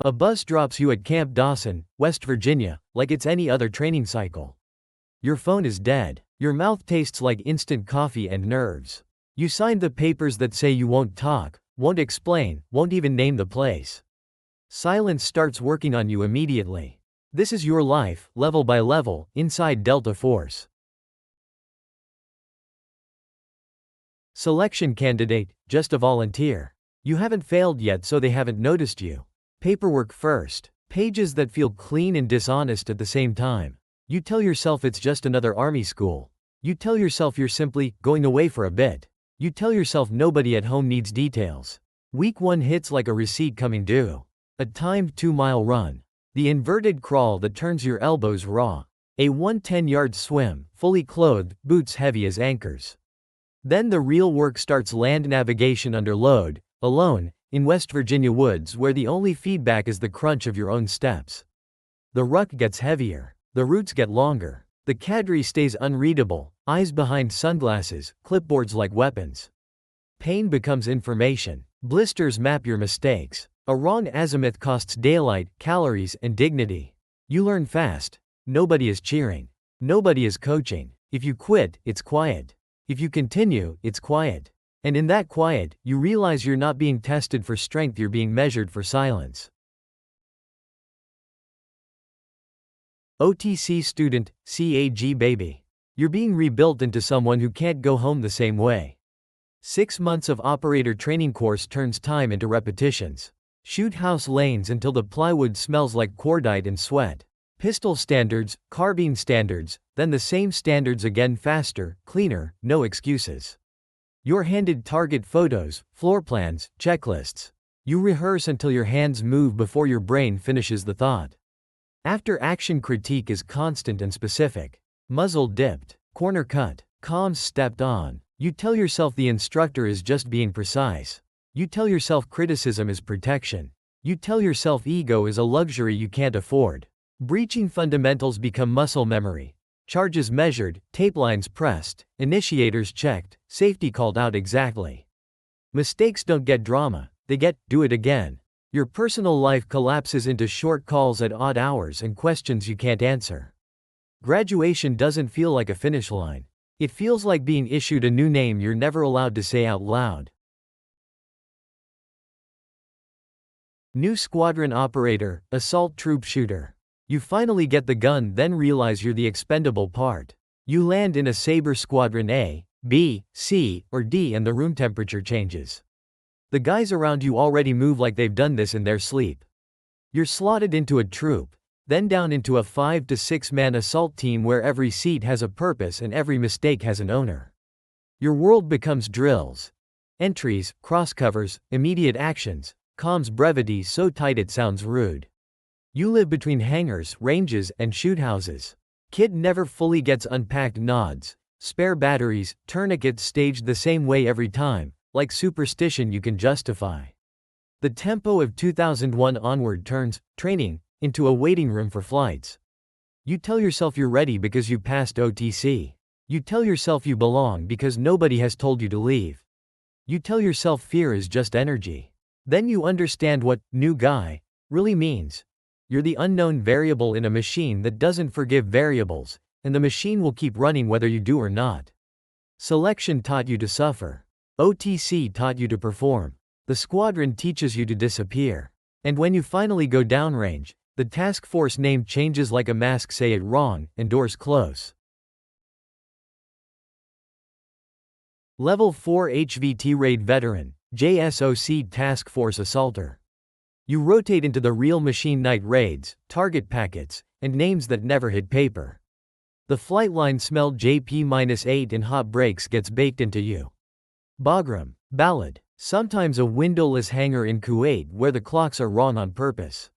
A bus drops you at Camp Dawson, West Virginia, like it's any other training cycle. Your phone is dead. Your mouth tastes like instant coffee and nerves. You signed the papers that say you won't talk, won't explain, won't even name the place. Silence starts working on you immediately. This is your life, level by level, inside Delta Force. Selection candidate, just a volunteer. You haven't failed yet, so they haven't noticed you. Paperwork first. Pages that feel clean and dishonest at the same time. You tell yourself it's just another army school. You tell yourself you're simply going away for a bit. You tell yourself nobody at home needs details. Week 1 hits like a receipt coming due. A timed 2-mile run. The inverted crawl that turns your elbows raw. A 110-yard swim, fully clothed, boots heavy as anchors. Then the real work starts: land navigation under load, alone, in West Virginia woods where the only feedback is the crunch of your own steps. The ruck gets heavier. The routes get longer. The cadre stays unreadable, eyes behind sunglasses, clipboards like weapons. Pain becomes information. Blisters map your mistakes. A wrong azimuth costs daylight, calories, and dignity. You learn fast. Nobody is cheering. Nobody is coaching. If you quit, it's quiet. If you continue, it's quiet. And in that quiet, you realize you're not being tested for strength, you're being measured for silence. OTC student, CAG baby. You're being rebuilt into someone who can't go home the same way. 6 months of operator training course turns time into repetitions. Shoot house lanes until the plywood smells like cordite and sweat. Pistol standards, carbine standards, then the same standards again, faster, cleaner, no excuses. You're handed target photos, floor plans, checklists. You rehearse until your hands move before your brain finishes the thought. After action critique is constant and specific. Muzzle dipped, corner cut, comms stepped on. You tell yourself the instructor is just being precise. You tell yourself criticism is protection. You tell yourself ego is a luxury you can't afford. Breaching fundamentals become muscle memory. Charges measured, tape lines pressed, initiators checked, safety called out exactly. Mistakes don't get drama, they get, do it again. Your personal life collapses into short calls at odd hours and questions you can't answer. Graduation doesn't feel like a finish line. It feels like being issued a new name you're never allowed to say out loud. New squadron operator, assault troop shooter. You finally get the gun, then realize you're the expendable part. You land in a Sabre Squadron A, B, C, or D and the room temperature changes. The guys around you already move like they've done this in their sleep. You're slotted into a troop, then down into a 5 to 6 man assault team where every seat has a purpose and every mistake has an owner. Your world becomes drills. Entries, crosscovers, immediate actions, comms brevity so tight it sounds rude. You live between hangars, ranges, and shoot houses. Kit never fully gets unpacked, nods. Spare batteries, tourniquets staged the same way every time, like superstition you can justify. The tempo of 2001 onward turns training into a waiting room for flights. You tell yourself you're ready because you passed OTC. You tell yourself you belong because nobody has told you to leave. You tell yourself fear is just energy. Then you understand what new guy really means. You're the unknown variable in a machine that doesn't forgive variables, and the machine will keep running whether you do or not. Selection taught you to suffer. OTC taught you to perform. The squadron teaches you to disappear. And when you finally go downrange, the task force name changes like a mask. Say it wrong, and doors close. Level 4 HVT Raid Veteran, JSOC Task Force Assaulter. You rotate into the real machine night raids, target packets, and names that never hit paper. The flight line smelled JP-8 and hot breaks gets baked into you. Bagram, ballad, sometimes a windowless hangar in Kuwait where the clocks are wrong on purpose.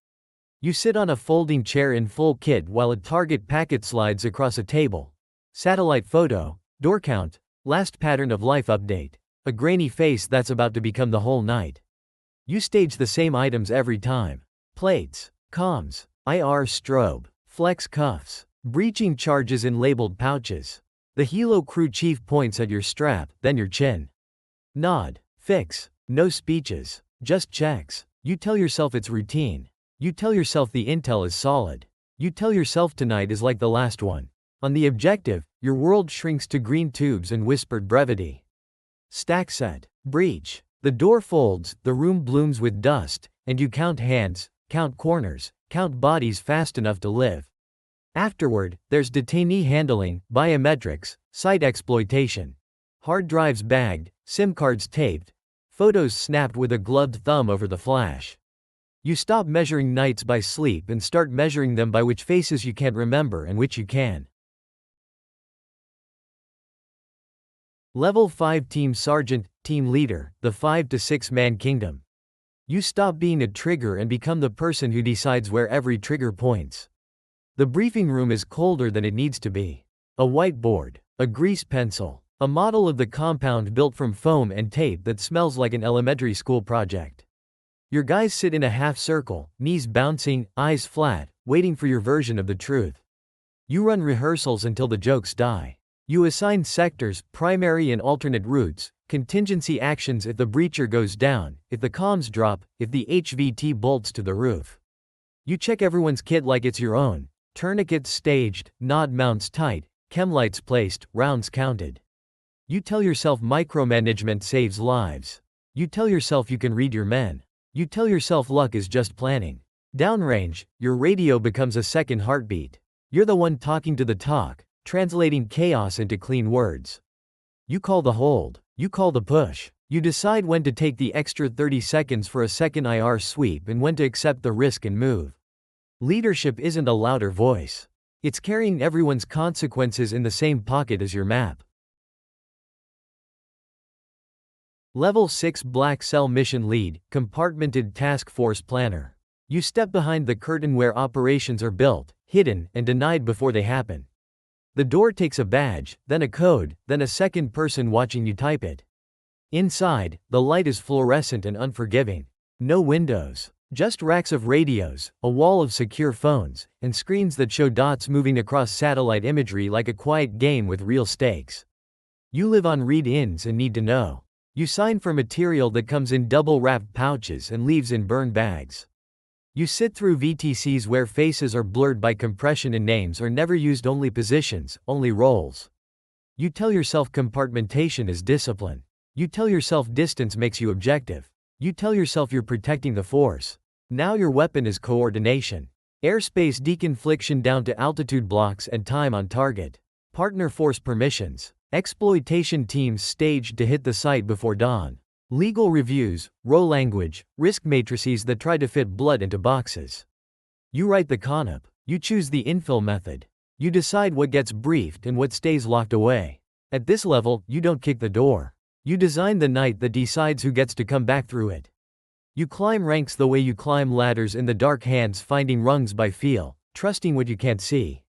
You sit on a folding chair in full kit while a target packet slides across a table. Satellite photo, door count, last pattern of life update, a grainy face that's about to become the whole night. You stage the same items every time. Plates, comms, IR strobe, flex cuffs, breaching charges in labeled pouches. The helo crew chief points at your strap, then your chin. Nod, fix, no speeches, just checks. You tell yourself it's routine. You tell yourself the intel is solid. You tell yourself tonight is like the last one. On the objective, your world shrinks to green tubes and whispered brevity. Stack set. Breach. The door folds, the room blooms with dust, and you count hands, count corners, count bodies fast enough to live. Afterward, there's detainee handling, biometrics, site exploitation. Hard drives bagged, SIM cards taped, photos snapped with a gloved thumb over the flash. You stop measuring nights by sleep and start measuring them by which faces you can't remember and which you can. Level 5 Team Sergeant, Team Leader, the 5 to 6 man kingdom. You stop being a trigger and become the person who decides where every trigger points. The briefing room is colder than it needs to be. A whiteboard, a grease pencil, a model of the compound built from foam and tape that smells like an elementary school project. Your guys sit in a half circle, knees bouncing, eyes flat, waiting for your version of the truth. You run rehearsals until the jokes die. You assign sectors, primary and alternate routes, contingency actions if the breacher goes down, if the comms drop, if the HVT bolts to the roof. You check everyone's kit like it's your own, tourniquets staged, nod mounts tight, chem lights placed, rounds counted. You tell yourself micromanagement saves lives. You tell yourself you can read your men. You tell yourself luck is just planning. Downrange, your radio becomes a second heartbeat. You're the one talking to the talk, translating chaos into clean words. You call the hold. You call the push. You decide when to take the extra 30 seconds for a second IR sweep and when to accept the risk and move. Leadership isn't a louder voice. It's carrying everyone's consequences in the same pocket as your map. Level 6 Black Cell Mission Lead, Compartmented Task Force Planner. You step behind the curtain where operations are built, hidden, and denied before they happen. The door takes a badge, then a code, then a second person watching you type it. Inside, the light is fluorescent and unforgiving. No windows. Just racks of radios, a wall of secure phones, and screens that show dots moving across satellite imagery like a quiet game with real stakes. You live on read-ins and need to know. You sign for material that comes in double-wrapped pouches and leaves in burn bags. You sit through VTCs where faces are blurred by compression and names are never used, only positions, only roles. You tell yourself compartmentation is discipline. You tell yourself distance makes you objective. You tell yourself you're protecting the force. Now your weapon is coordination. Airspace deconfliction down to altitude blocks and time on target. Partner force permissions. Exploitation teams staged to hit the site before dawn. Legal reviews, raw language, risk matrices that try to fit blood into boxes. You write the CONUP. You choose the infill method. You decide what gets briefed and what stays locked away. At this level, you don't kick the door. You design the night that decides who gets to come back through it. You climb ranks the way you climb ladders in the dark, hands finding rungs by feel, trusting what you can't see.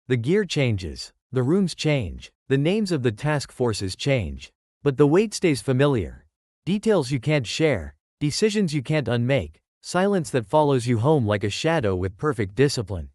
The gear changes. The rooms change. The names of the task forces change. But the weight stays familiar. Details you can't share, decisions you can't unmake, silence that follows you home like a shadow with perfect discipline.